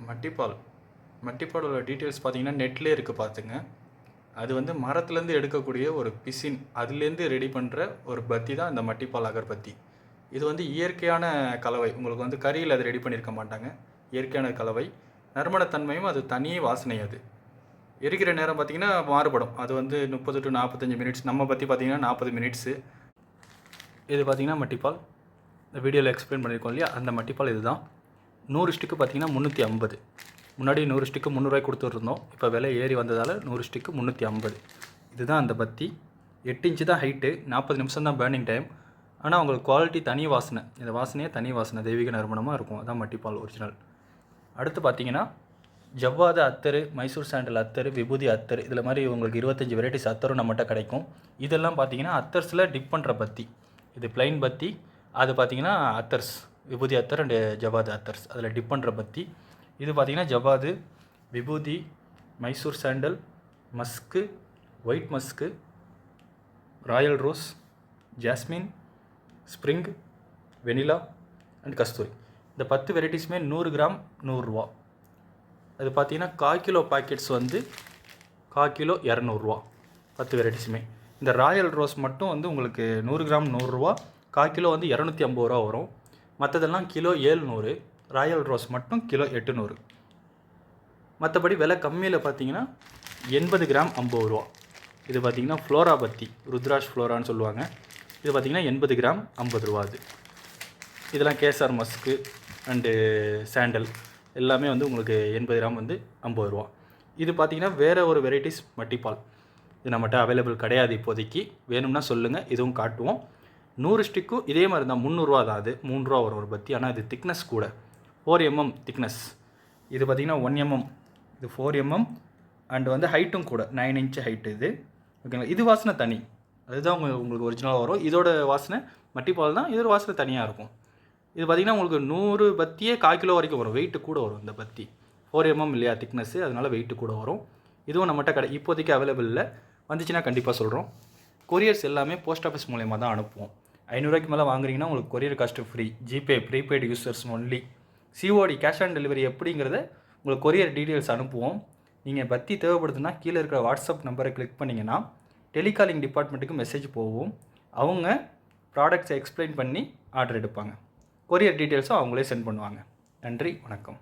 மட்டிப்பால் மட்டிப்பாலோட details பார்த்தீங்கன்னா நெட்லேயே இருக்குது பார்த்துங்க. அது வந்து மரத்துலேருந்து எடுக்கக்கூடிய ஒரு பிசின், அதுலேருந்து ரெடி பண்ணுற ஒரு பத்தி தான் இந்த மட்டிப்பால் அகர்பத்தி. இது வந்து இயற்கையான கலவை. உங்களுக்கு வந்து கறியில் அது ரெடி பண்ணியிருக்க மாட்டாங்க. இயற்கையான கலவை, நறுமணத்தன்மையும் அது தனி வாசனை. அது எரிக்கிற நேரம் பார்த்திங்கன்னா மாறுபடும். அது வந்து 30 to 45 மினிட்ஸ். நம்ம பற்றி பார்த்திங்கன்னா 40 மினிட்ஸு. இது பார்த்திங்கன்னா மட்டிப்பால் இந்த வீடியோவில் எக்ஸ்பிளைன் பண்ணியிருக்கோம் இல்லையா, அந்த மட்டிப்பால் இது தான். 100 ஸ்டிக்கு பார்த்திங்கன்னா 350. முன்னாடி 100 ஸ்டிக்கு 300 கொடுத்துருந்தோம். இப்போ விலை ஏறி வந்ததால் 100 ஸ்டிக்கு 350. இதுதான் அந்த பத்தி. 8 இன்ச்சு தான் ஹைட்டு, 40 நிமிஷம் தான் பேர்னிங் டைம். ஆனால் உங்களுக்கு குவாலிட்டி தனி வாசனை. இந்த வாசனையே தனி வாசனை, தெய்வீக நறுமணமாக இருக்கும். அதான் மட்டிப்பால் ஒரிஜினல். அடுத்து பார்த்தீங்கன்னா ஜவ்வாது அத்தர், மைசூர் சாண்டல் அத்தர், விபூதி அத்தர், இதில் மாதிரி உங்களுக்கு 25 வெரைட்டிஸ் அத்தரும் நம்மகிட்ட கிடைக்கும். இதெல்லாம் பார்த்தீங்கன்னா அத்தர்ஸில் டிப் பண்ணுற பத்தி. இது பிளைன் பத்தி, அது பார்த்தீங்கன்னா attars, vibhuti attar and javvadhu attars, அதில் டிப் பண்ணுற பத்தி. இது பார்த்தீங்கன்னா javvadhu, vibhuti, Mysore sandal, musk, white musk, royal rose, jasmine, spring, vanilla and kasturi. இந்த 10 வெரைட்டிஸுமே 100 கிராம் 100 ரூபா. அது பார்த்தீங்கன்னா 1/4 கிலோ பேக்கெட்ஸ் வந்து 1/4 கிலோ 200 ரூபா. 10 வெரைட்டிஸுமே. இந்த ராயல் ரோஸ் மட்டும் வந்து உங்களுக்கு 100 கிராம் 100 ரூபா, 1/4 கிலோ வந்து 250 ரூபா வரும். மற்றதெல்லாம் கிலோ 700. ராயல் ரோஸ் மட்டும் கிலோ 800. மற்றபடி விலை கம்மியில் பார்த்தீங்கன்னா 80 கிராம் 50 ரூபா. இது பார்த்தீங்கன்னா ஃப்ளோரா பத்தி, ருத்ராஷ் ஃப்ளோரான்னு சொல்லுவாங்க. இது பார்த்தீங்கன்னா 80 கிராம் 50 ரூபா. அது இதெல்லாம் கேசர் மஸ்க்கு அண்டு சாண்டல் எல்லாமே வந்து உங்களுக்கு 80 கிராம் வந்து 50 ரூபா. இது பார்த்தீங்கன்னா வேறு ஒரு வெரைட்டிஸ் மட்டிப்பால். இது நம்மகிட்ட அவைலபிள் கிடையாது இப்போதைக்கு. வேணும்னா சொல்லுங்கள், இதுவும் காட்டுவோம். 100 ஸ்டிக்கும் இதே மாதிரி தான் 300 ரூபா தான். அது 3 ரூபா வரும் ஒரு பத்தி. ஆனால் இது திக்னஸ் கூட, 4 mm திக்னஸ். இது பார்த்திங்கன்னா 1 mm, இது 4 mm அண்டு வந்து ஹைட்டும் கூட 9 இன்ச்சு ஹைட்டு. இது ஓகேங்களா. இது வாசனை தனி, அதுதான் உங்களுக்கு ஒரிஜினலாக வரும். இதோட வாசனை மட்டிப்பால் தான், இதோட வாசனை தனியாக இருக்கும். இது பார்த்திங்கன்னா உங்களுக்கு 100 பத்தியே 1/4 கிலோ வரைக்கும் வரும். வெயிட்டு கூட வரும் இந்த பத்தி. 4 mm இல்லையா திக்னஸ்ஸு, அதனால் வெயிட்டு கூட வரும். இதுவும் நம்மகிட்ட இப்போதைக்கு அவைலபிள் இல்லை. வந்துச்சுன்னா கண்டிப்பாக சொல்கிறோம். கொரியர்ஸ் எல்லாமே போஸ்ட் ஆஃபீஸ் மூலயமா தான் அனுப்புவோம். 500 ரூபாய்க்கு மேலே வாங்குறீங்கன்னா உங்களுக்கு courier cost free. GPay prepaid users only. COD cash on delivery எப்படிங்கிறத உங்களுக்கு கொரியர் டீட்டெயில்ஸ் அனுப்புவோம். நீங்கள் பத்தி தேவைப்படுதுன்னா கீழே இருக்கிற வாட்ஸ்அப் நம்பரை கிளிக் பண்ணிங்கன்னா டெலிகாலிங் டிபார்ட்மெண்ட்டுக்கு மெசேஜ் போகும். அவங்க ப்ராடக்ட்ஸை எக்ஸ்பிளைன் பண்ணி ஆர்டர் எடுப்பாங்க. கொரியர் டீட்டெயில்ஸும் அவங்களே சென்ட் பண்ணுவாங்க. நன்றி, வணக்கம்.